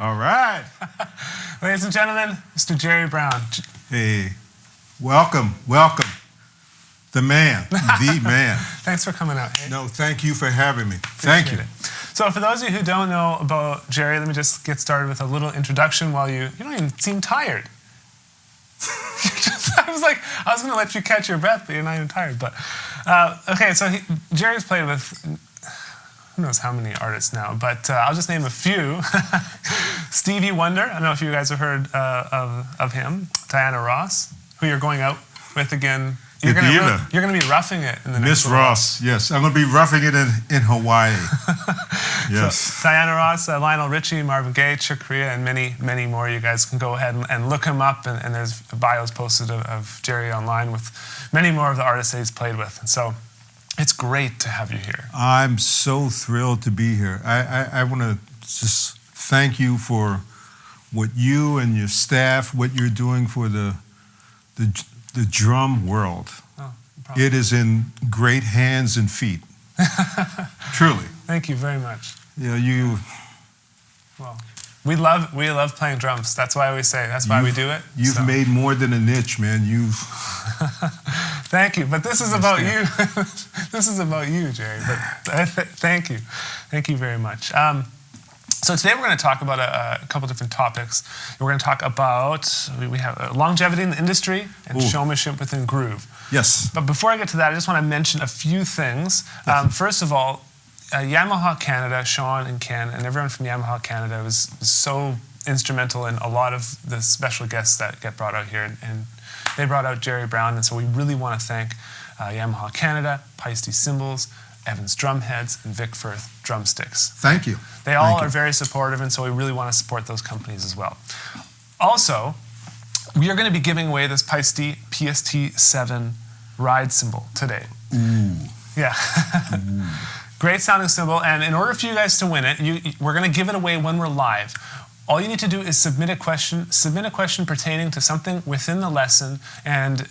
All right. Ladies and gentlemen, Mr. Gerry Brown. Hey, welcome. The man, the man. Thanks for coming out. Hey? No, thank you for having me. Thank you. So for those of you who don't know about Gerry, let me just get started with a little introduction while you don't even seem tired. I was going to let you catch your breath, but you're not even tired. But okay, so Gerry's played with who knows how many artists now, but I'll just name a few. Stevie Wonder, I don't know if you guys have heard of him. Diana Ross, who you're going out with again. You're going to be roughing it in the next Miss Ross, yes. I'm going to be roughing it in Hawaii. Yes. So, Diana Ross, Lionel Richie, Marvin Gaye, Chick Corea, and many, many more. You guys can go ahead and look him up, and there's bios posted of Gerry online with many more of the artists that he's played with. And so it's great to have you here. I'm so thrilled to be here. I want to just thank you for what you and your staff, what you're doing for the drum world. Oh, it is in great hands and feet. Truly. Thank you very much. Well, we love playing drums. That's why we say. That's why we do it. You've made more than a niche, man. Thank you. But this is about you. This is about you, Gerry. But thank you. Thank you very much. So today we're going to talk about a couple different topics. We're going to talk about, we have longevity in the industry and showmanship within groove. Yes. But before I get to that, I just want to mention a few things. First of all, Yamaha Canada, Sean and Ken, and everyone from Yamaha Canada was so instrumental in a lot of the special guests that get brought out here. And they brought out Gerry Brown, and so we really want to thank Yamaha Canada, Peisty Cymbals, Evans Drumheads, and Vic Firth Drumsticks. Thank you. They all are very supportive, and so we really want to support those companies as well. Also, we are going to be giving away this Peisty PST-7 ride cymbal today. Ooh. Yeah. Ooh. Great sounding cymbal, and in order for you guys to win it, we're going to give it away when we're live. All you need to do is submit a question pertaining to something within the lesson, and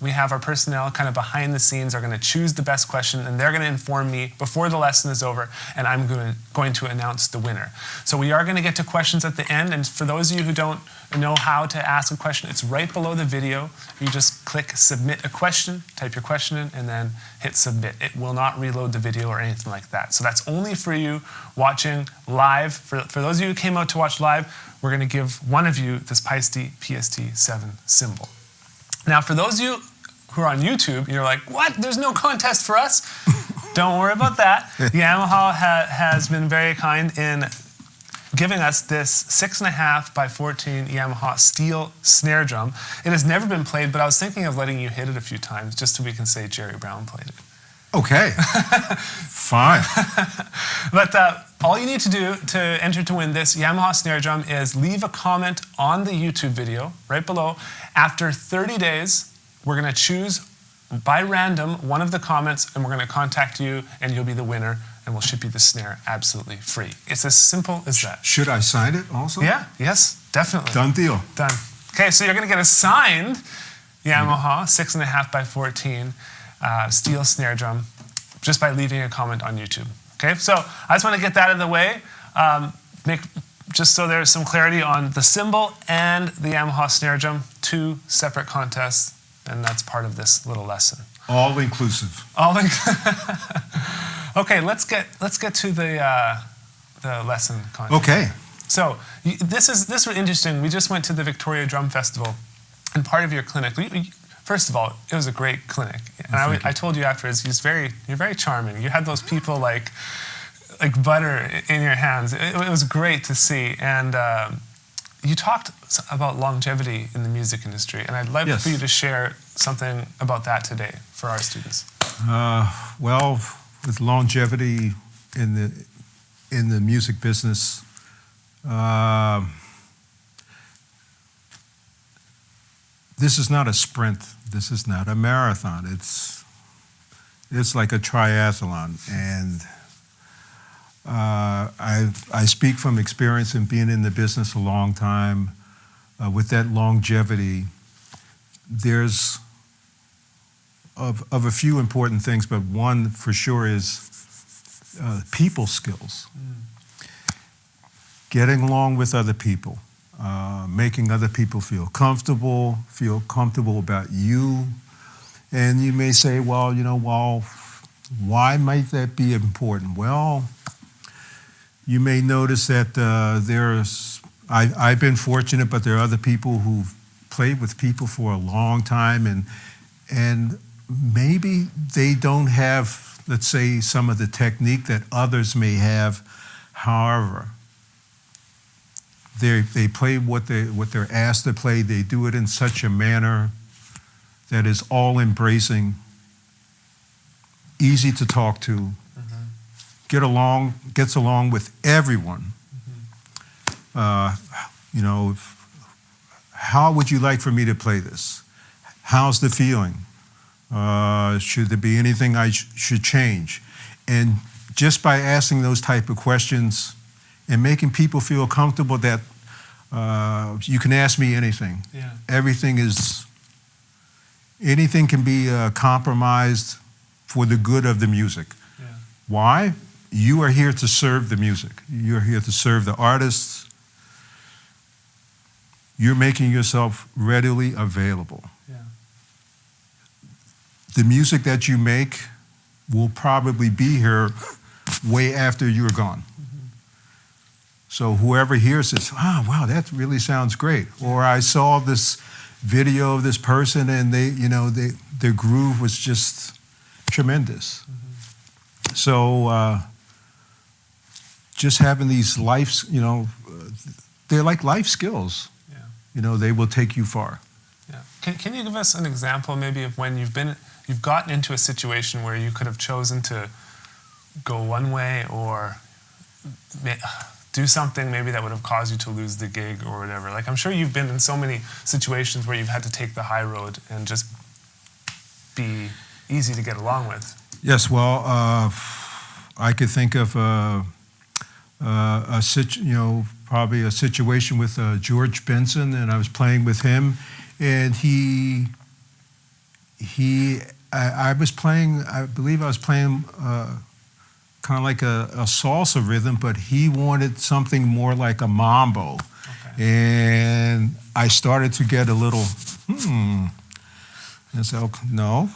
we have our personnel kind of behind the scenes are going to choose the best question, and they're going to inform me before the lesson is over, and I'm going to announce the winner. So we are going to get to questions at the end, and for those of you who don't know how to ask a question, it's right below the video. You just click submit a question, type your question in, and then hit submit. It will not reload the video or anything like that. So that's only for you watching live. For those of you who came out to watch live, we're going to give one of you this Peisty PST-7 cymbal. Now, for those of you who are on YouTube, you're like, what? There's no contest for us? Don't worry about that. Yamaha has been very kind in giving us this 6.5 by 14 Yamaha steel snare drum. It has never been played, but I was thinking of letting you hit it a few times just so we can say Gerry Brown played it. Okay. Fine. But all you need to do to enter to win this Yamaha snare drum is leave a comment on the YouTube video right below. After 30 days, we're going to choose by random one of the comments, and we're going to contact you, and you'll be the winner, and we'll ship you the snare absolutely free. It's as simple as that. Should I sign it also? Yeah, yes, definitely. Done deal. Done. Okay, so you're going to get a signed Yamaha 6.5 by 14 steel snare drum just by leaving a comment on YouTube. Okay, so I just want to get that out of the way, just so there's some clarity on the cymbal and the Yamaha snare drum, two separate contests. And that's part of this little lesson. All inclusive. Okay, let's get to the lesson content. Okay. So this was interesting. We just went to the Victoria Drum Festival, and part of your clinic. First of all, it was a great clinic, and I told you afterwards, you're very charming. You had those people like butter in your hands. It was great to see, and you talked about longevity in the music industry, and I'd like for you to share something about that today for our students. Well, with longevity in the music business, this is not a sprint. This is not a marathon. It's like a triathlon, and I speak from experience in being in the business a long time. With that longevity, there's of a few important things, but one for sure is people skills. getting along with other people, making other people feel comfortable about you. And you may say, well, why might that be important? Well, you may notice that I've been fortunate, but there are other people who've played with people for a long time, and maybe they don't have, let's say, some of the technique that others may have. However, they play what they're asked to play. They do it in such a manner that is all-embracing, easy to talk to, gets along with everyone. How would you like for me to play this? How's the feeling? Should there be anything I should change? And just by asking those type of questions and making people feel comfortable that you can ask me anything. Yeah. Anything can be compromised for the good of the music. Yeah. Why? You are here to serve the music. You're here to serve the artists. You're making yourself readily available. Yeah. The music that you make will probably be here way after you're gone. So whoever hears this, wow, that really sounds great. Or I saw this video of this person and their groove was just tremendous. So just having these life, they're like life skills. Yeah. They will take you far. Yeah. Can you give us an example maybe of when you've gotten into a situation where you could have chosen to go one way or do something maybe that would have caused you to lose the gig or whatever? Like, I'm sure you've been in so many situations where you've had to take the high road and just be easy to get along with. Yes, well, I could think of probably a situation with George Benson, and I was playing with him, and I believe I was playing kind of like a salsa rhythm, but he wanted something more like a mambo. Okay. And I started to get a little, And I said, okay, no.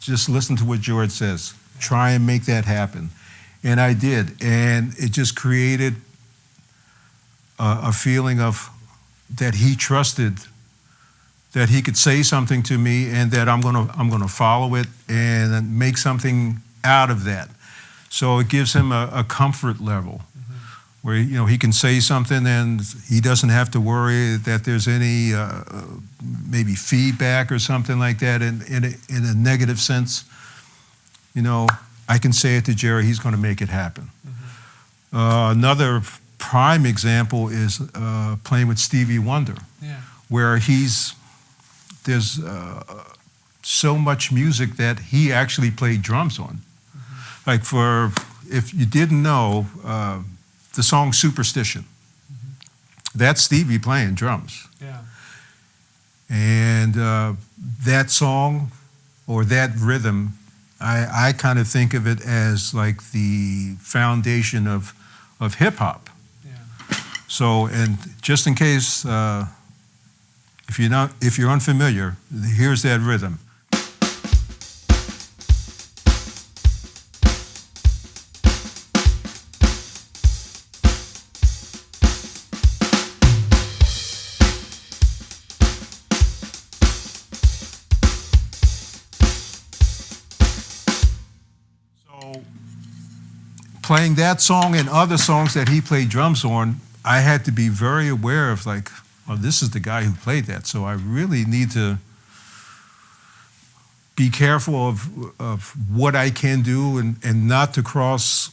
Just listen to what George says. Try and make that happen. And I did. And it just created a feeling of that he trusted that he could say something to me and that I'm gonna follow it and make something out of that. So it gives him a comfort level where he can say something and he doesn't have to worry that there's any maybe feedback or something like that in a negative sense. I can say it to Gerry, he's going to make it happen. Another prime example is playing with Stevie Wonder, where there's so much music that he actually played drums on. Like if you didn't know, the song Superstition, that's Stevie playing drums. Yeah. And that song or that rhythm, I kind of think of it as like the foundation of hip hop. Yeah. So, and just in case, if you're unfamiliar, here's that rhythm. So, playing that song and other songs that he played drums on, I had to be very aware of like, well, this is the guy who played that, so I really need to be careful of what I can do and not to cross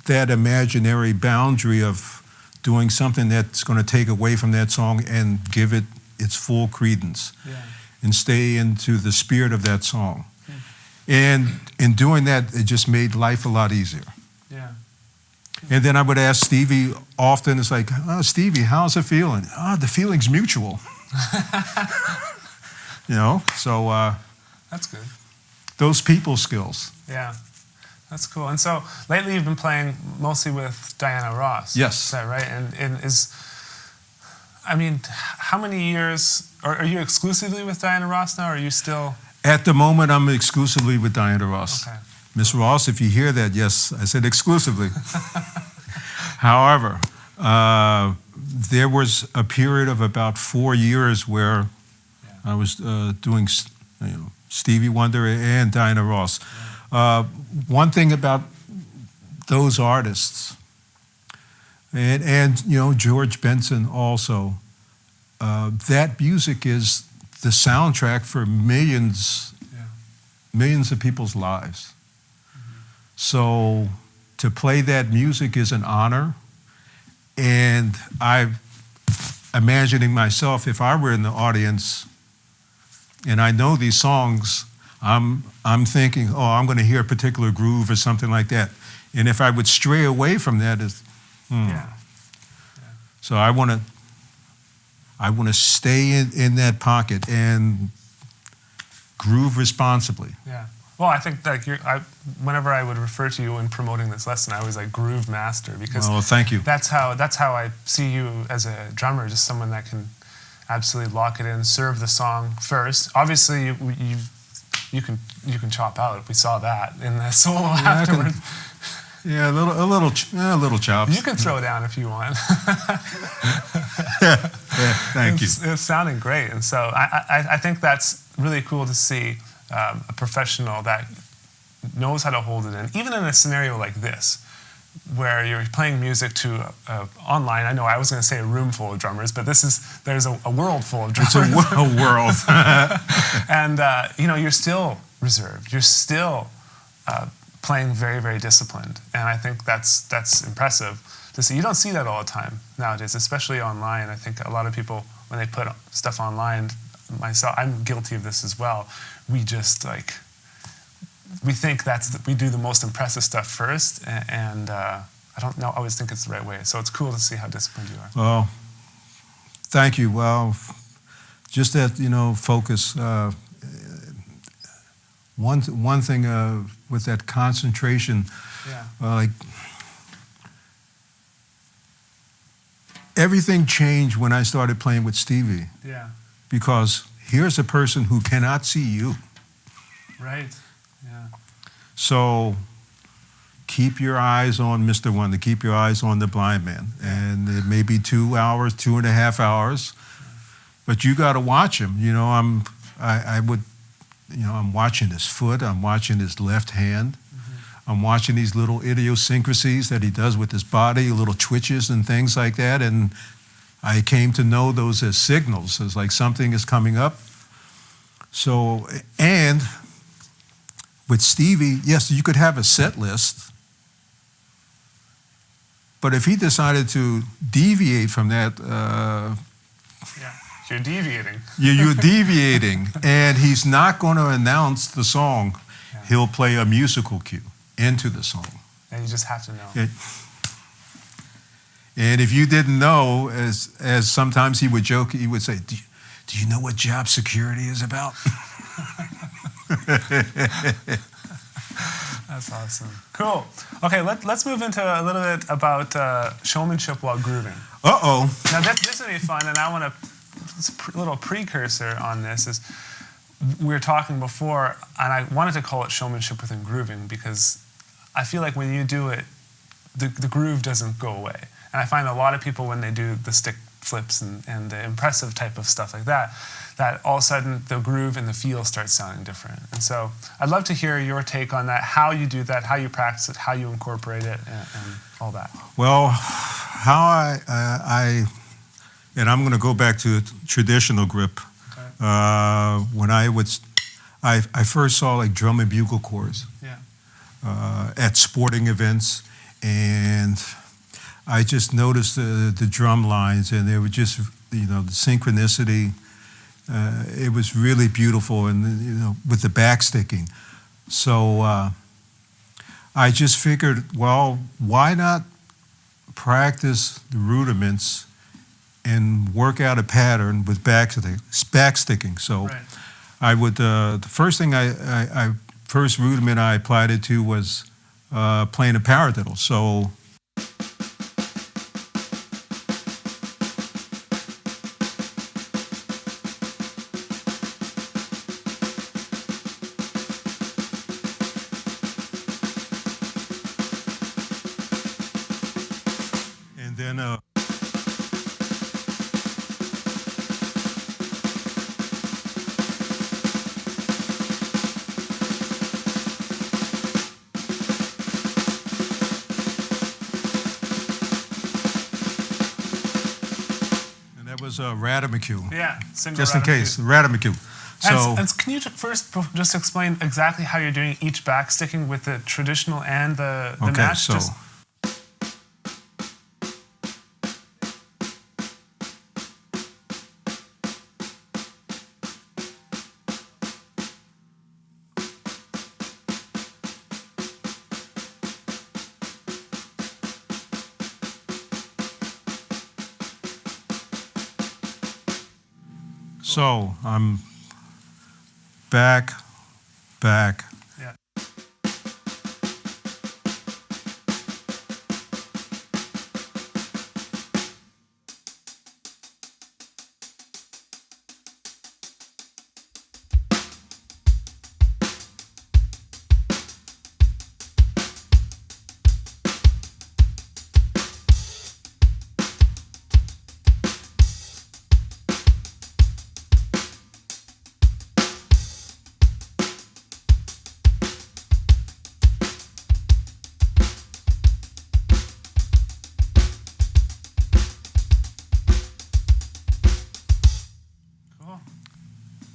that imaginary boundary of doing something that's going to take away from that song and give it its full credence and stay into the spirit of that song. And in doing that, it just made life a lot easier. Yeah. And then I would ask Stevie often, it's like, oh, Stevie, how's it feeling? The feeling's mutual. So. That's good. Those people skills. Yeah. That's cool. And so lately you've been playing mostly with Diana Ross. Yes. Is that right? And I mean, how many years, or are you exclusively with Diana Ross now, or are you still? At the moment, I'm exclusively with Diana Ross. Okay. Miss Ross, if you hear that, yes, I said exclusively. However, there was a period of about 4 years where I was doing, Stevie Wonder and Diana Ross. One thing about those artists, and George Benson also, that music is the soundtrack for millions of people's lives. So to play that music is an honor, and I'm imagining myself, if I were in the audience and I know these songs, I'm thinking, oh, I'm going to hear a particular groove or something like that. And if I would stray away from that, So I want to stay in that pocket and groove responsibly. Yeah. Well, I think that whenever I would refer to you in promoting this lesson, I was like groove master, because thank you. That's how I see you as a drummer, just someone that can absolutely lock it in, serve the song first. Obviously, you can chop out. We saw that in the solo afterwards. A little chops. You can throw down if you want. Thank you. It's sounding great, and so I think that's really cool to see a professional that knows how to hold it in, even in a scenario like this, where you're playing music to online. I know I was going to say a room full of drummers, but there's a world full of drummers. It's a world. And you're still reserved. You're still playing very, very disciplined, and I think that's impressive to see. You don't see that all the time nowadays, especially online. I think a lot of people, when they put stuff online, myself, I'm guilty of this as well. We just we think we do the most impressive stuff first, and I don't always think it's the right way. So it's cool to see how disciplined you are. Well, thank you. Well, just that focus. One thing with that concentration, everything changed when I started playing with Stevie. Yeah. Because here's a person who cannot see you. Right. Yeah. So keep your eyes on Mr. Wonder. Keep your eyes on the blind man. And it may be 2 hours, 2.5 hours, but you got to watch him. I'm watching his foot. I'm watching his left hand. I'm watching these little idiosyncrasies that he does with his body, little twitches and things like that. And I came to know those as signals, as like something is coming up. So, and with Stevie, yes, you could have a set list, but if he decided to deviate from that, you're deviating. You're deviating, and he's not going to announce the song. Yeah. He'll play a musical cue into the song. And you just have to know. And if you didn't know, as sometimes he would joke, he would say, do you know what job security is about? That's awesome. Cool. Okay, let's move into a little bit about showmanship while grooving. Uh-oh. Now this would be fun, and I want to, a little precursor on this is, we were talking before, and I wanted to call it showmanship within grooving, because I feel like when you do it, the groove doesn't go away. And I find a lot of people, when they do the stick flips and the impressive type of stuff like that, that all of a sudden the groove and the feel starts sounding different. And so I'd love to hear your take on that, how you do that, how you practice it, how you incorporate it, and all that. Well, how and I'm going to go back to traditional grip. Okay. When I first saw like drum and bugle corps at sporting events, and I just noticed the drum lines, and they were just, the synchronicity. It was really beautiful, and with the backsticking. So I just figured, well, why not practice the rudiments and work out a pattern with backsticking. So right. I would the first thing first rudiment I applied it to was playing a paradiddle. So. And then was a Radamacue. Yeah, single just in Radamacue. case, Radamacue. So And can you first just explain exactly how you're doing each backsticking with the traditional and the okay, match? so so I'm back. Yeah.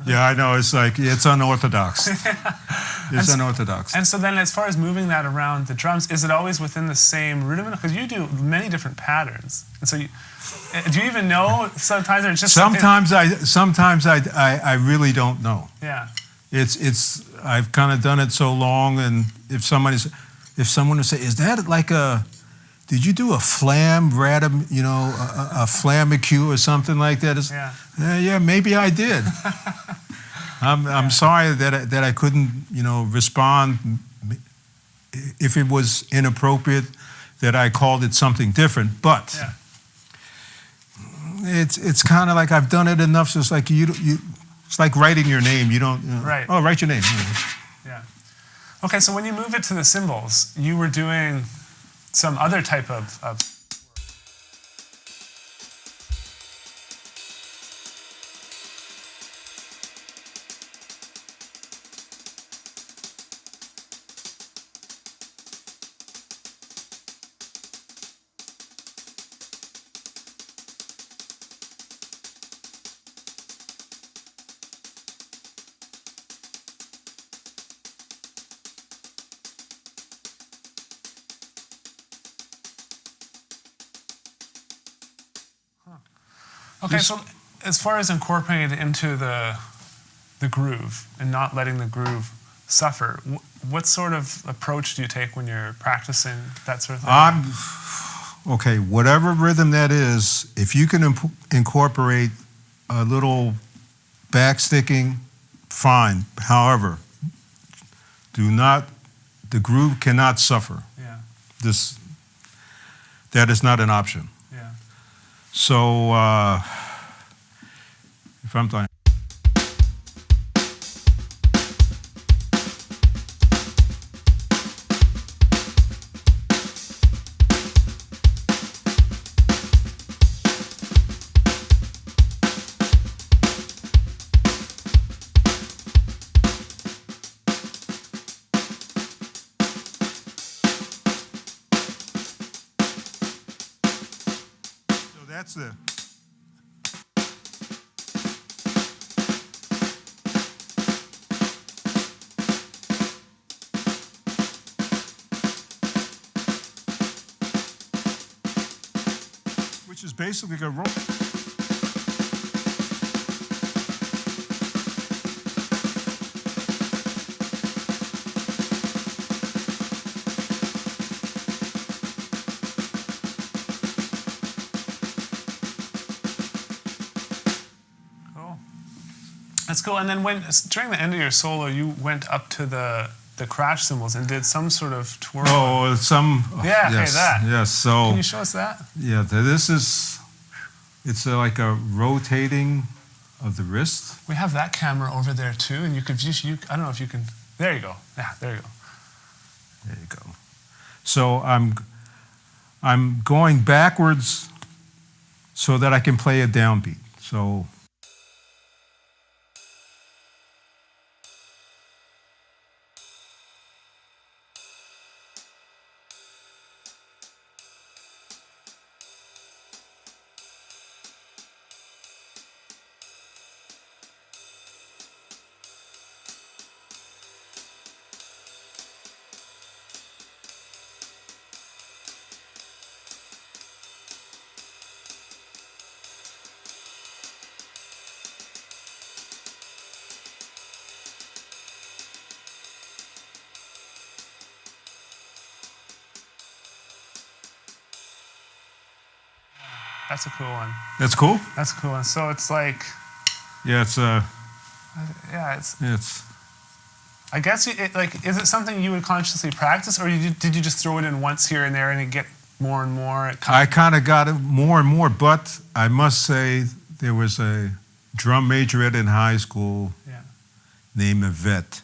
Yeah, I know. It's like, it's unorthodox. It's unorthodox. And so then as far as moving that around the drums, is it always within the same rudiment? Because you do many different patterns. And so do you even know sometimes, or it's just Sometimes I really don't know. Yeah. I've kind of done it so long, and if someone would say, is that like did you do a flam radam, a flamacue or something like that? Yeah, maybe I did. I'm sorry that I couldn't, respond if it was inappropriate, that I called it something different. But it's kind of like I've done it enough. So it's like it's like writing your name. You don't. Right. Oh, write your name. Yeah. Okay, so when you move it to the cymbals, you were doing some other type of Okay, so as far as incorporating it into the groove and not letting the groove suffer, what sort of approach do you take when you're practicing that sort of thing? Okay, whatever rhythm that is, if you can incorporate a little backsticking, fine. However, the groove cannot suffer. Yeah. That is not an option. Yeah. So, if I'm playing. So that's the. Which is basically a roll. Cool. That's cool. And then during the end of your solo, you went up to the the crash cymbals and did some sort of twirl. Oh, Yeah, yes, okay, that. Yes, so Can you show us that? yeah, it's like a rotating of the wrist. We have that camera over there too, and you could just, I don't know if you can, there you go. Yeah, there you go. There you go. So I'm going backwards so that I can play a downbeat. So That's a cool one. that's cool. That's a cool one. So it's like, Yeah, it's yeah, it's I guess, is it something you would consciously practice, or did you just throw it in once here and there and it get more and more? I kind of got it more and more, but I must say there was a drum majorette in high school Yeah. named Yvette.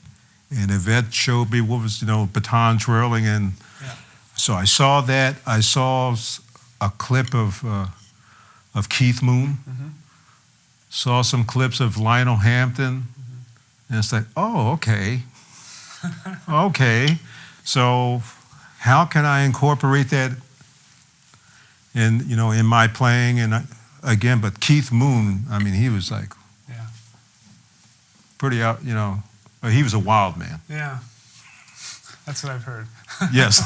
And Yvette showed me what was, baton twirling. And Yeah. so I saw that. I saw a clip of Keith Moon. Mm-hmm. Saw some clips of Lionel Hampton. Mm-hmm. And it's like, oh, okay. Okay. So how can I incorporate that in my playing? And again, but Keith Moon, I mean, he was like Yeah. pretty out, he was a wild man. Yeah. That's what I've heard. Yes.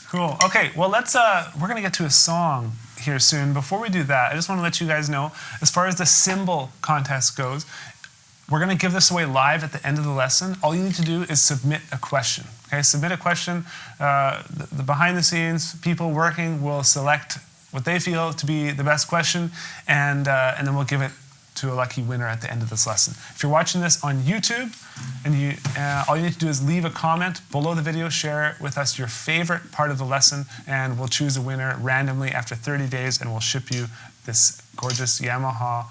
Cool. Okay, well, we're going to get to a song here soon. Before we do that, I just want to let you guys know, as far as the cymbal contest goes, we're going to give this away live at the end of the lesson. All you need to do is submit a question. Okay, submit a question. The behind-the-scenes people working will select what they feel to be the best question, and then we'll give it to a lucky winner at the end of this lesson. If you're watching this on YouTube, and all you need to do is leave a comment below the video, share with us your favorite part of the lesson, and we'll choose a winner randomly after 30 days, and we'll ship you this gorgeous Yamaha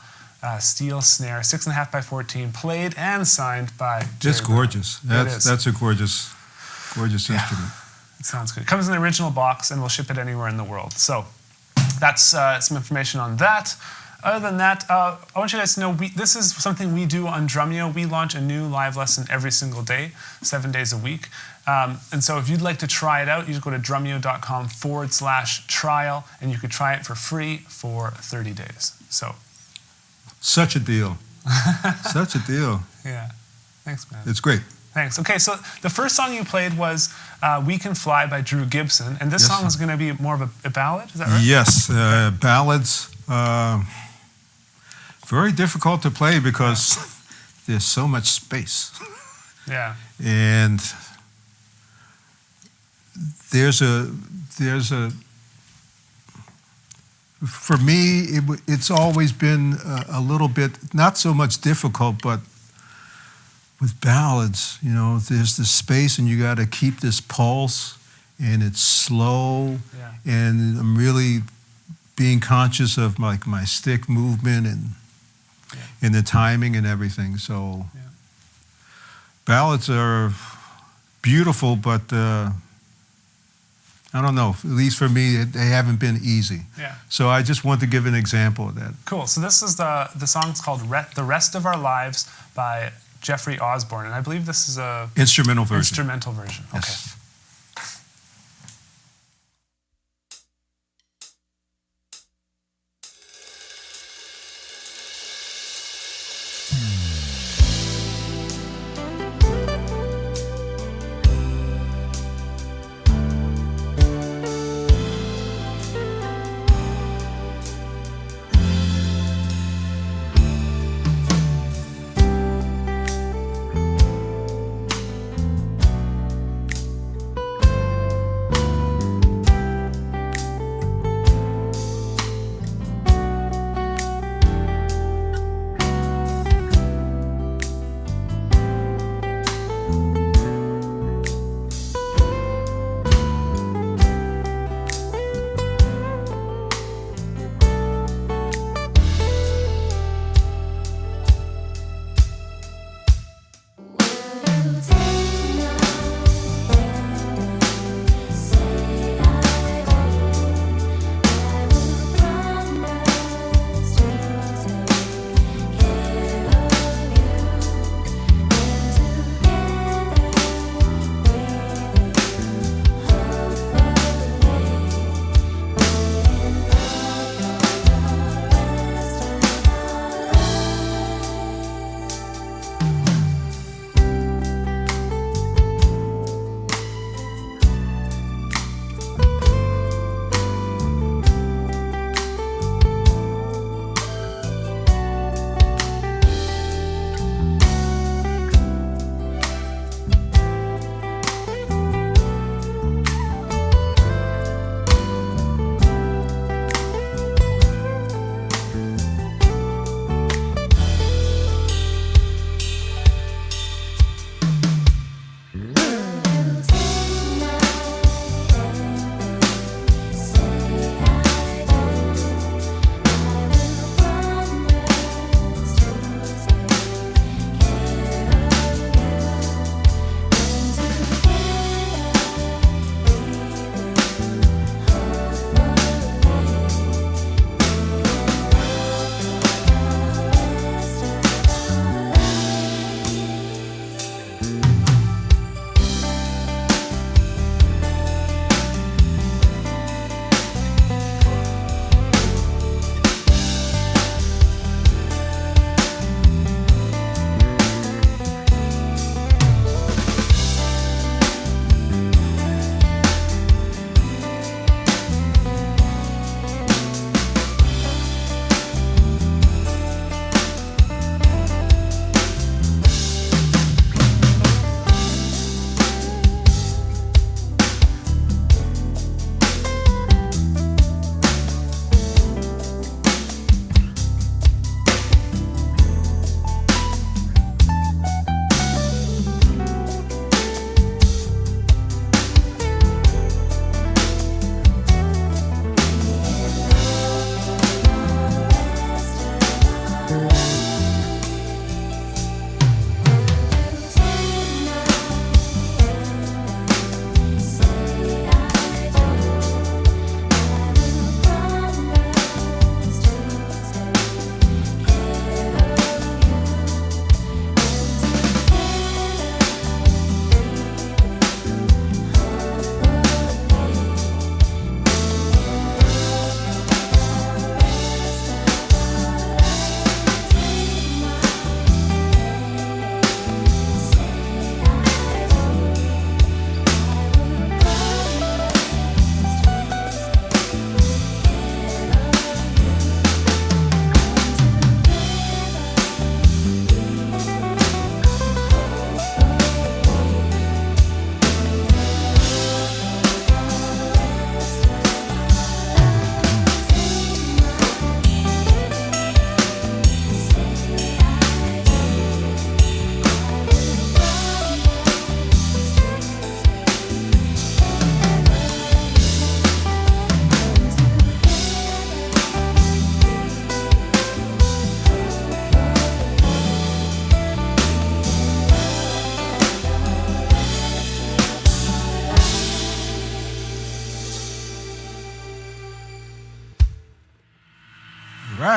steel snare, 6.5 by 14, played and signed by Gerry It's gorgeous. Brown. That's a gorgeous instrument. It sounds good. It comes in the original box, and we'll ship it anywhere in the world. So that's some information on that. Other than that, I want you guys to know this is something we do on Drumeo. We launch a new live lesson every single day, 7 days a week. And so if you'd like to try it out, you just go to drumeo.com/trial, and you could try it for free for 30 days. So, Such a deal. Such a deal. yeah. Thanks, man. It's great. Thanks. Okay, so the first song you played was We Can Fly by Drew Gibson, and this Yes, song is going to be more of a ballad, is that right? Yes, ballads. Very difficult to play because there's so much space. Yeah. And there's a for me, it's always been a little bit, not so much difficult, but with ballads, there's this space and you got to keep this pulse, and it's slow, Yeah. and I'm really being conscious of my stick movement and the timing and everything. So Yeah. ballads are beautiful, but I don't know. At least for me, they haven't been easy. Yeah. So I just want to give an example of that. Cool. So this is the song's called "The Rest of Our Lives" by Jeffrey Osbourne, and I believe this is a Instrumental version. instrumental version. Okay. Yes.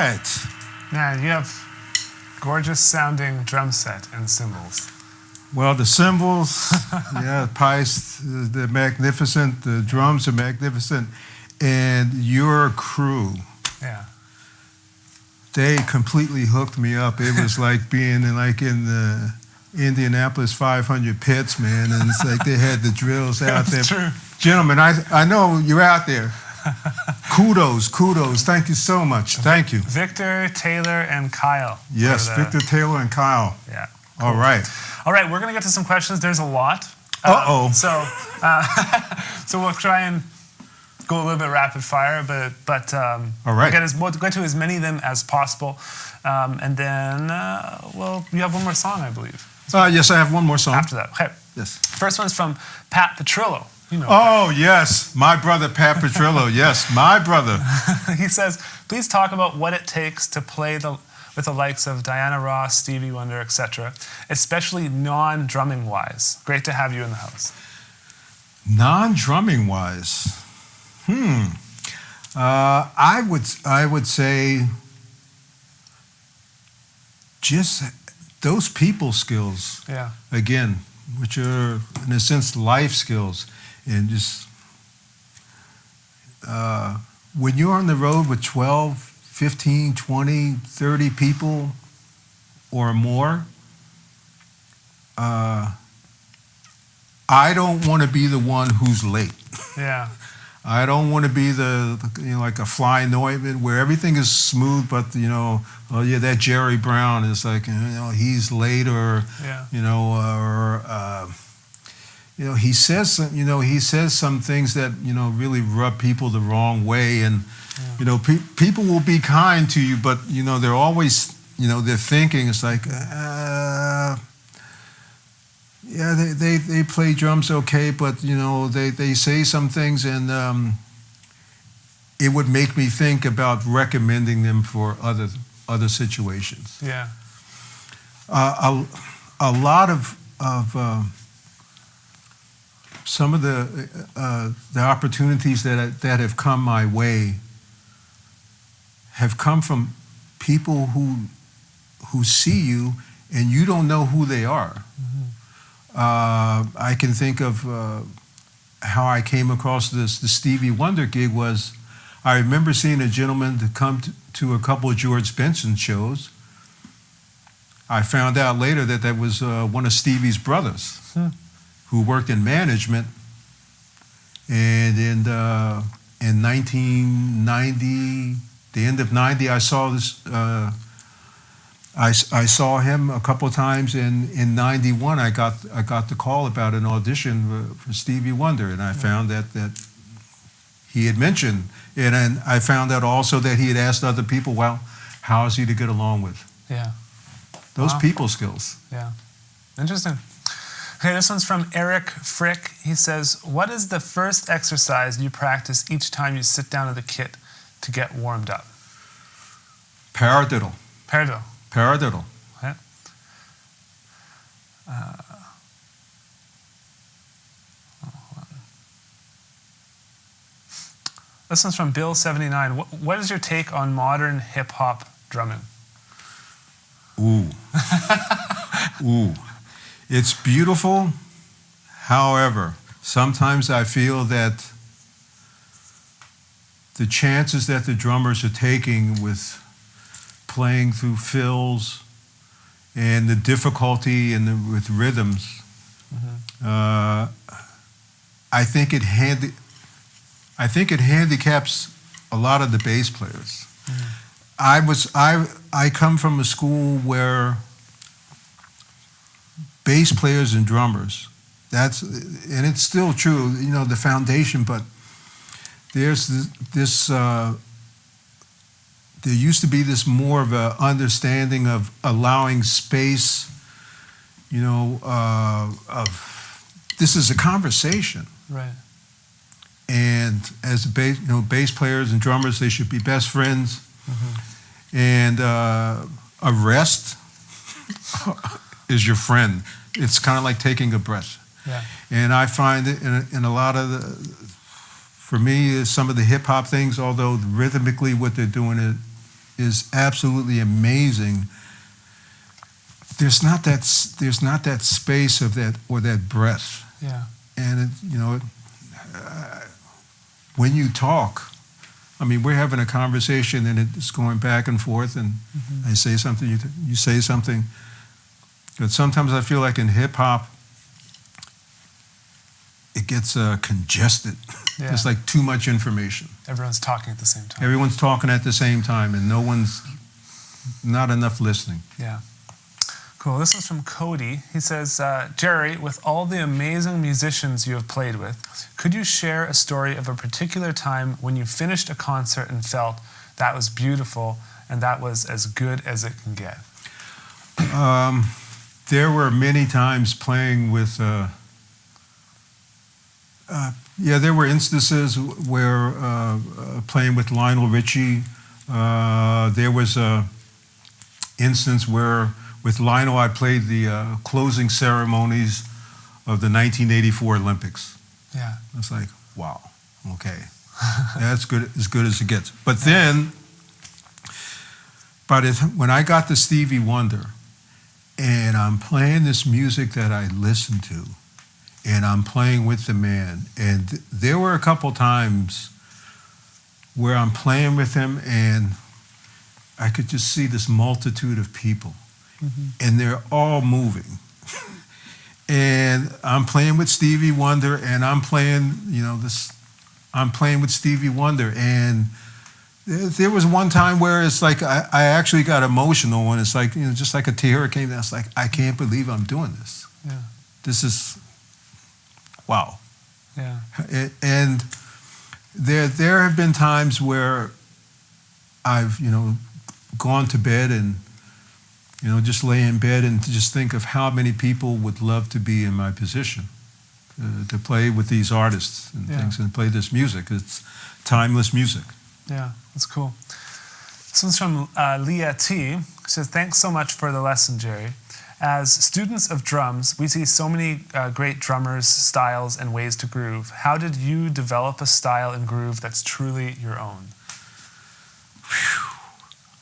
right. Man, you have gorgeous sounding drum set and cymbals. Well, the cymbals, yeah, pipes, they're magnificent. The drums are magnificent. And your crew, Yeah. they completely hooked me up. It was like being in the Indianapolis 500 pits, man. And it's like they had the drills out there. That's true. Gentlemen, I know you're out there. Kudos. Thank you so much. Thank you. Victor, Taylor, and Kyle. Yes, Victor, Taylor, and Kyle. Yeah. All right. All right, we're going to get to some questions. There's a lot. Uh-oh. So we'll try and go a little bit rapid fire, but All right. we'll get to as many of them as possible. And then, you have one more song, I believe. Yes, I have one more song. After that. Okay. Yes. First one's from Pat Petrillo. You know Oh, yes. My brother, Pat Petrillo. Yes, my brother. He says, please talk about what it takes to play with the likes of Diana Ross, Stevie Wonder, etc., especially non-drumming wise. Great to have you in the house. Non-drumming wise. I would say just those people skills. Yeah. Again, which are in a sense life skills, and just when you're on the road with 12, 15, 20, 30 people or more, I don't want to be the one who's late. Yeah. I don't want to be like a fly in the ointment where everything is smooth, but oh yeah, that Gerry Brown is like he's late, or he says some things that really rub people the wrong way, and people will be kind to you, but they're always they're thinking it's like yeah, they play drums okay, but they say some things, and it would make me think about recommending them for other situations. Yeah. A lot of some of the opportunities that have come my way have come from people who see you and you don't know who they are. Mm-hmm. I can think of how I came across the Stevie Wonder gig was, I remember seeing a gentleman to come to a couple of George Benson shows. I found out later that was one of Stevie's brothers who worked in management. And in 1990, the end of 90, I saw this. I saw him a couple of times. In 91, I got the call about an audition for Stevie Wonder, and I found that he had mentioned it, and I found out also that he had asked other people, well, how is he to get along with? Yeah. Those Wow. people skills. Yeah. Interesting. Okay, this one's from Eric Frick. He says, what is the first exercise you practice each time you sit down at the kit to get warmed up? Paradiddle. Paradiddle. Paradiddle. Okay. This one's from Bill79. What is your take on modern hip-hop drumming? Ooh. Ooh. It's beautiful. However, sometimes I feel that the chances that the drummers are taking with playing through fills and the difficulty with rhythms, I think it handicaps a lot of the bass players. I come from a school where bass players and drummers, and it's still true, the foundation, but there's this there used to be this more of a understanding of allowing space, of this is a conversation. Right. And as bass players and drummers, they should be best friends. And a rest is your friend. It's kind of like taking a breath. Yeah. And I find it in a lot of for me, some of the hip hop things, although rhythmically what they're doing is absolutely amazing. There's not that space of that or that breath. Yeah. And when you talk, I mean, we're having a conversation and it's going back and forth, and I say something, you say something. But sometimes I feel like in hip hop, it gets congested. Yeah. It's like too much information. Everyone's talking at the same time. Everyone's talking at the same time, and not enough listening. Yeah. Cool. This one's from Cody. He says, Gerry, with all the amazing musicians you have played with, could you share a story of a particular time when you finished a concert and felt that was beautiful and that was as good as it can get? There were many times playing with... there were instances where playing with Lionel Richie, there was an instance where with Lionel I played the closing ceremonies of the 1984 Olympics. Yeah. It's like, wow, okay, that's good, as good as it gets. But then, when I got to Stevie Wonder, and I'm playing this music that I listened to, and I'm playing with the man. And there were a couple times where I'm playing with him and I could just see this multitude of people. And they're all moving. And I'm playing with Stevie Wonder and I'm playing with Stevie Wonder. And there was one time where it's like I actually got emotional and it's like, just like a tear came down. It's like, I can't believe I'm doing this. Yeah. This is... wow. Yeah. And there have been times where I've, gone to bed and, just lay in bed and to just think of how many people would love to be in my position, to play with these artists and things and play this music. It's timeless music. Yeah, that's cool. This one's from Leah T. She says, thanks so much for the lesson, Gerry. As students of drums, we see so many great drummers, styles, and ways to groove. How did you develop a style and groove that's truly your own?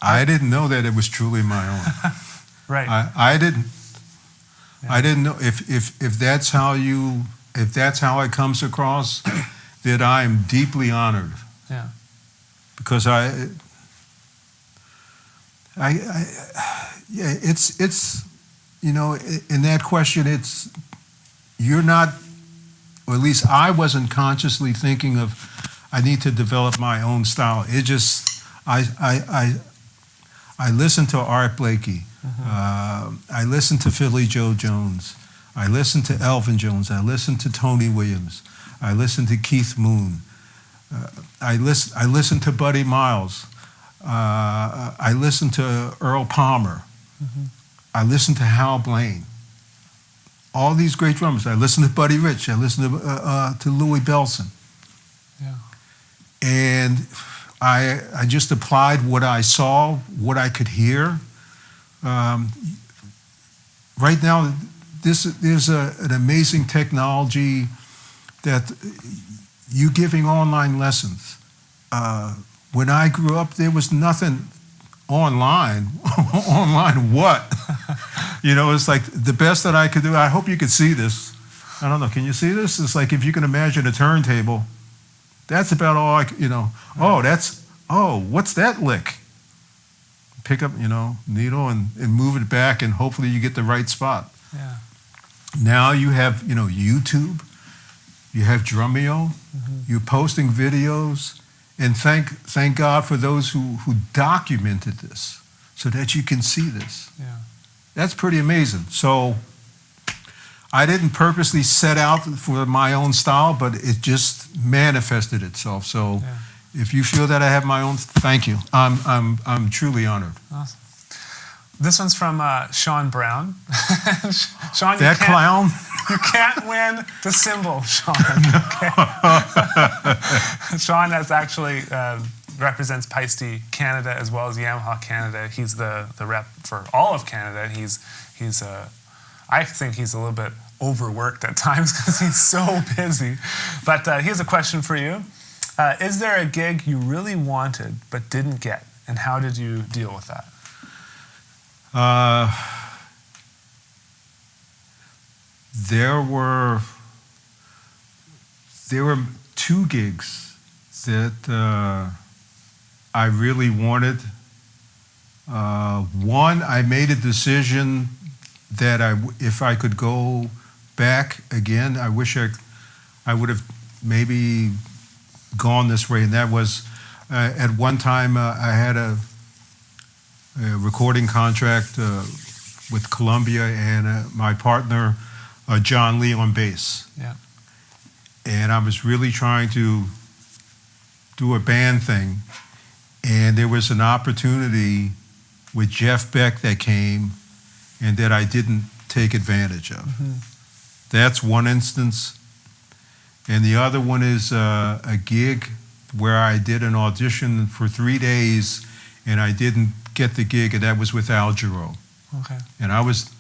I didn't know that it was truly my own. Right. I didn't. Yeah. I didn't know if that's how it comes across, that I am deeply honored. Yeah. Because it's. In that question, you're not, or at least I wasn't consciously thinking of, I need to develop my own style. It just, I listened to Art Blakey. I listened to Philly Joe Jones. I listened to Elvin Jones. I listened to Tony Williams. I listened to Keith Moon. I listened to Buddy Miles. I listened to Earl Palmer. I listened to Hal Blaine. All these great drummers. I listened to Buddy Rich. I listened to Louis Bellson. Yeah. And I just applied what I saw, what I could hear. Right now, there's an amazing technology that you giving online lessons. When I grew up, there was nothing online. Online what? It's like the best that I could do. I hope you could see this. I don't know. Can you see this? It's like if you can imagine a turntable. That's about all I, what's that lick? Pick up, needle and move it back and hopefully you get the right spot. Yeah. Now you have, YouTube. You have Drumeo. You're posting videos. And thank God for those who documented this so that you can see this. Yeah. That's pretty amazing. So I didn't purposely set out for my own style, but it just manifested itself. So if you feel that I have my own, thank you. I'm truly honored. Awesome. This one's from Sean Brown. Sean, that clown? You can't win the cymbal, Sean. Okay? Sean has actually represents Paiste Canada as well as Yamaha Canada. He's the rep for all of Canada. I think he's a little bit overworked at times because he's so busy. But he has a question for you. Is there a gig you really wanted but didn't get? and how did you deal with that? There were 2 gigs that I really wanted. One, I made a decision that if I could go back again, I wish I would have maybe gone this way, and that was at one time I had a recording contract with Columbia, and my partner John Lee on bass. Yeah. And I was really trying to do a band thing, and there was an opportunity with Jeff Beck that came and that I didn't take advantage of. Mm-hmm. That's one instance. And the other one is a gig where I did an audition for 3 days and I didn't get the gig, and that was with Al Jarreau. Okay. And I was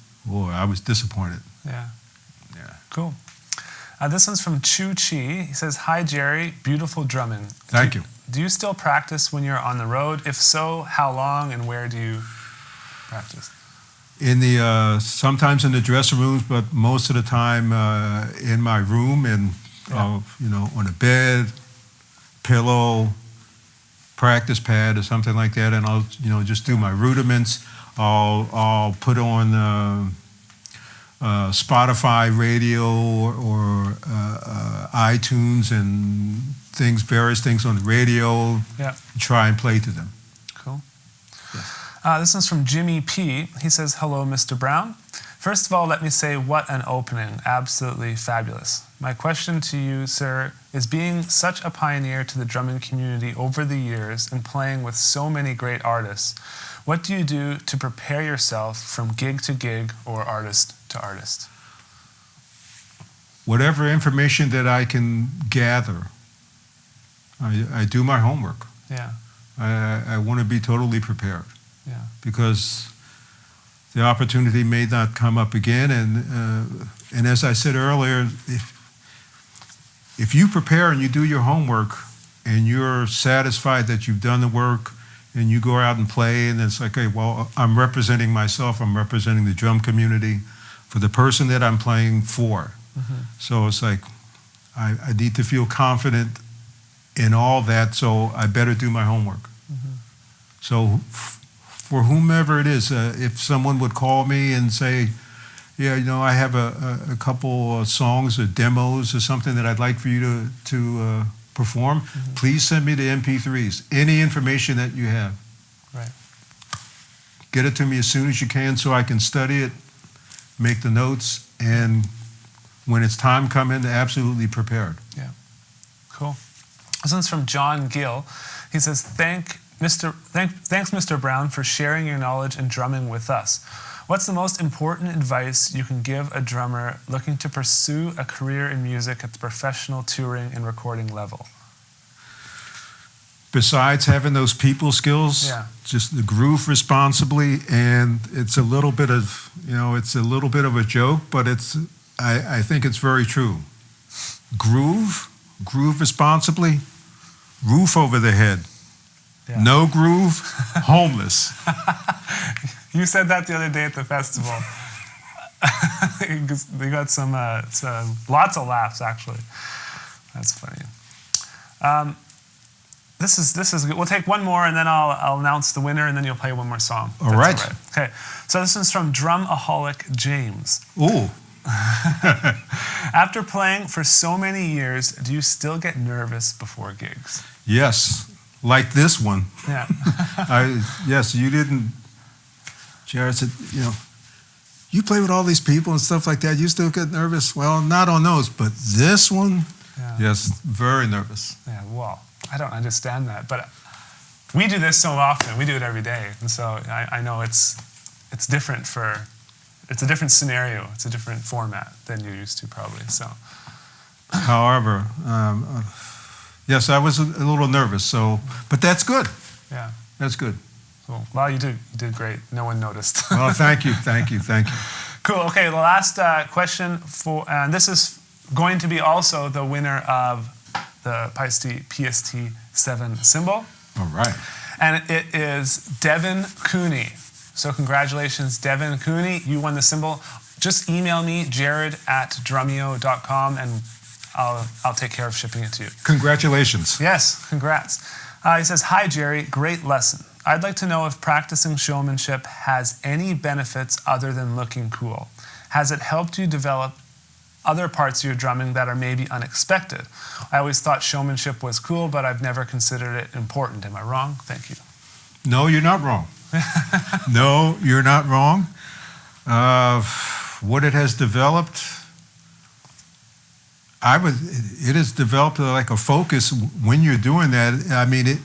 disappointed. Yeah. Yeah. Cool. This one's from Chu Chi. He says, "Hi, Gerry. Beautiful drumming. Thank you. Do you still practice when you're on the road? If so, how long and where do you practice?" In the sometimes in the dressing rooms, but most of the time in my room, and on a bed, pillow, practice pad or something like that, and I'll just do my rudiments. I'll put on Spotify radio or iTunes and various things on the radio. Yeah. Try and play to them. Cool. Yes. This one's from Jimmy P. He says, "Hello, Mr. Brown. First of all, let me say what an opening. Absolutely fabulous. My question to you, sir, is being such a pioneer to the drumming community over the years and playing with so many great artists, what do you do to prepare yourself from gig to gig or artist to artist?" Whatever information that I can gather, I do my homework. Yeah. I want to be totally prepared. Yeah. Because the opportunity may not come up again, and as I said earlier, if you prepare and you do your homework and you're satisfied that you've done the work and you go out and play, and it's like, okay, well, I'm representing myself, I'm representing the drum community for the person that I'm playing for. Mm-hmm. So it's like I need to feel confident in all that, so I better do my homework. Mm-hmm. So for whomever it is, if someone would call me and say, yeah, I have a couple of songs or demos or something that I'd like for you to perform, mm-hmm. please send me the MP3s, any information that you have. Right. Get it to me as soon as you can so I can study it, make the notes, and when it's time come in, absolutely prepared. Yeah. Cool. This one's from John Gill. He says, thanks, Mr. Brown, for sharing your knowledge and drumming with us. What's the most important advice you can give a drummer looking to pursue a career in music at the professional touring and recording level? Besides having those people skills, just the groove responsibly, and it's a little bit of, it's a little bit of a joke, but I think it's very true. Groove responsibly, roof over the head. Yeah. No groove, homeless. You said that the other day at the festival. They got some lots of laughs, actually. That's funny. This is good. We'll take one more, and then I'll announce the winner, and then you'll play one more song. All right. Okay. So this one's from Drumaholic James. Ooh. After playing for so many years, do you still get nervous before gigs? Yes, like this one. Yeah. Yes, you didn't. Jared said, you play with all these people and stuff like that, you still get nervous? Well, not on those, but this one, yes, very nervous. Yeah, well, I don't understand that, but we do this so often. We do it every day, and so I know it's different it's a different scenario. It's a different format than you're used to, probably. So, however, yes, I was a little nervous. So, but that's good. Yeah, that's good. Cool. Well, you did great. No one noticed. Well, thank you. Cool. Okay, the last question and this is going to be also the winner of the PST 7 cymbal. All right. And it is Devin Cooney. So congratulations, Devin Cooney. You won the cymbal. Just email me, jared@drumeo.com, and I'll take care of shipping it to you. Congratulations. Yes, congrats. He says, "Hi, Gerry. Great lesson. I'd like to know if practicing showmanship has any benefits other than looking cool. Has it helped you develop other parts of your drumming that are maybe unexpected? I always thought showmanship was cool, but I've never considered it important. Am I wrong? Thank you." No, you're not wrong. No, you're not wrong. What it has developed, it has developed like a focus when you're doing that. I mean,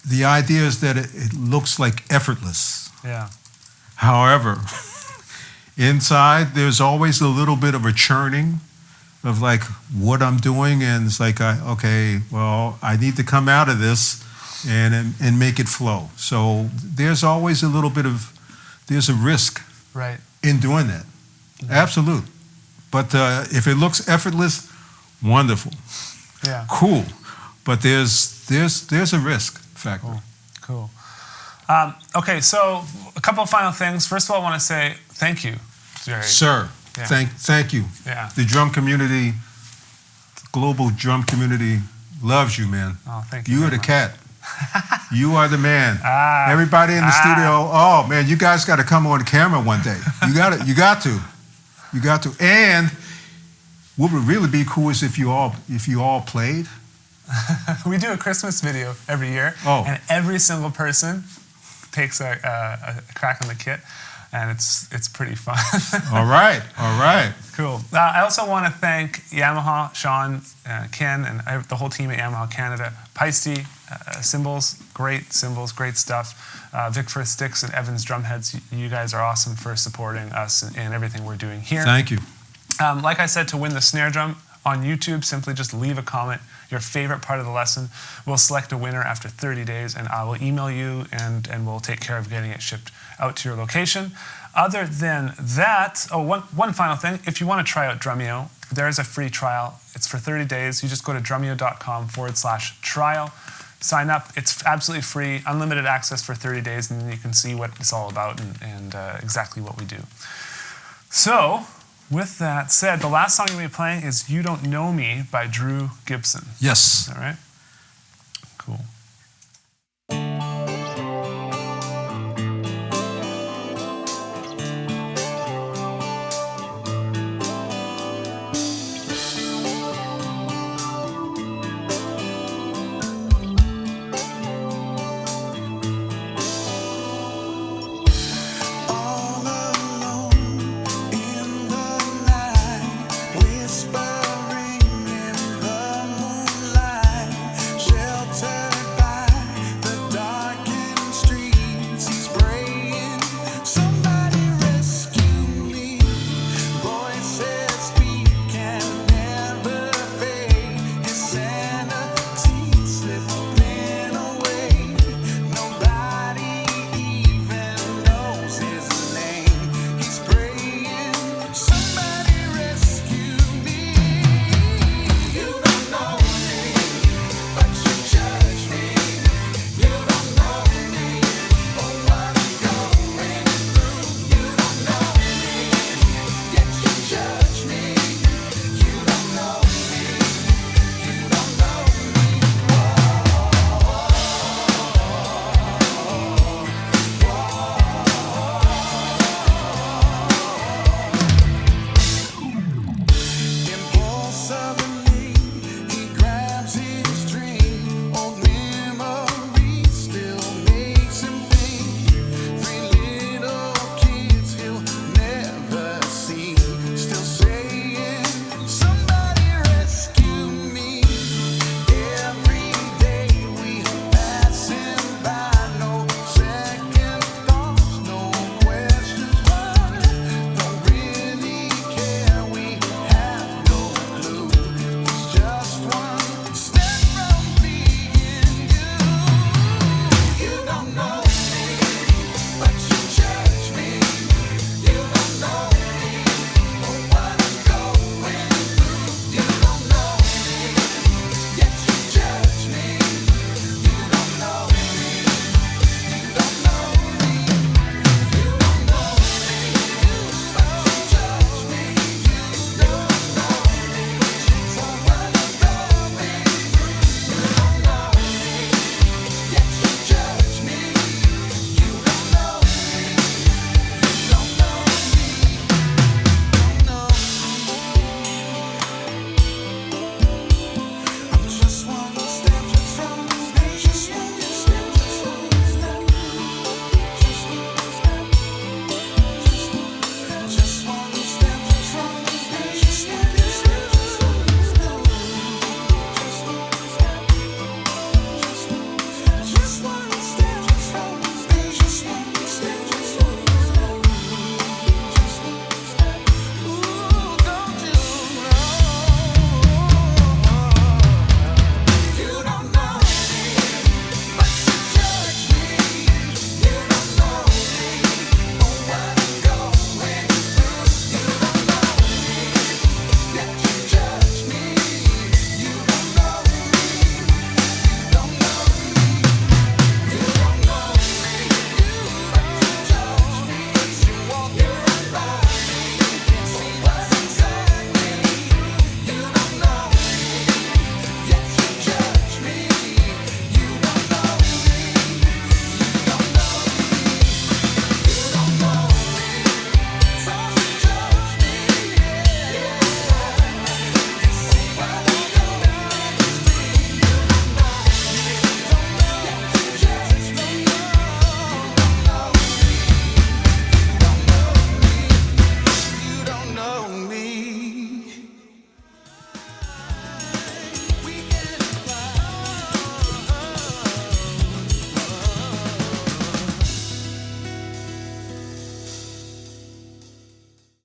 the idea is that it looks like effortless. Yeah. However, inside there's always a little bit of a churning of like what I'm doing, and it's like, okay, well, I need to come out of this and make it flow. So there's always a little bit of, there's a risk Right. in doing that. Absolute. But if it looks effortless, wonderful, Yeah. cool. But there's a risk factor. Cool. Okay, so a couple of final things. First of all, I want to say thank you, Gerry. Sir, Yeah. thank you. Yeah. The drum community, the global drum community loves you, man. Oh, thank you. You are very the cat. You are the man. Ah. Everybody in the studio, oh man, you guys got to come on camera one day. You got to. And what would really be cool is if you all played. We do a Christmas video every year, and every single person takes a crack on the kit, and it's pretty fun. All right. Cool. I also want to thank Yamaha, Sean, Ken, and the whole team at Yamaha Canada. Peisty, cymbals, great stuff. Vic for sticks and Evans drumheads. You guys are awesome for supporting us and everything we're doing here. Thank you. Like I said, to win the snare drum on YouTube, simply just leave a comment, your favorite part of the lesson. We'll select a winner after 30 days, and I will email you, and we'll take care of getting it shipped out to your location. Other than that, one final thing. If you want to try out Drumeo, there's a free trial. It's for 30 days. You just go to drumeo.com/trial. Sign up. It's absolutely free, unlimited access for 30 days, and then you can see what it's all about and exactly what we do. So, with that said, the last song you'll be playing is "You Don't Know Me" by Drew Gibson. Yes. All right? Cool.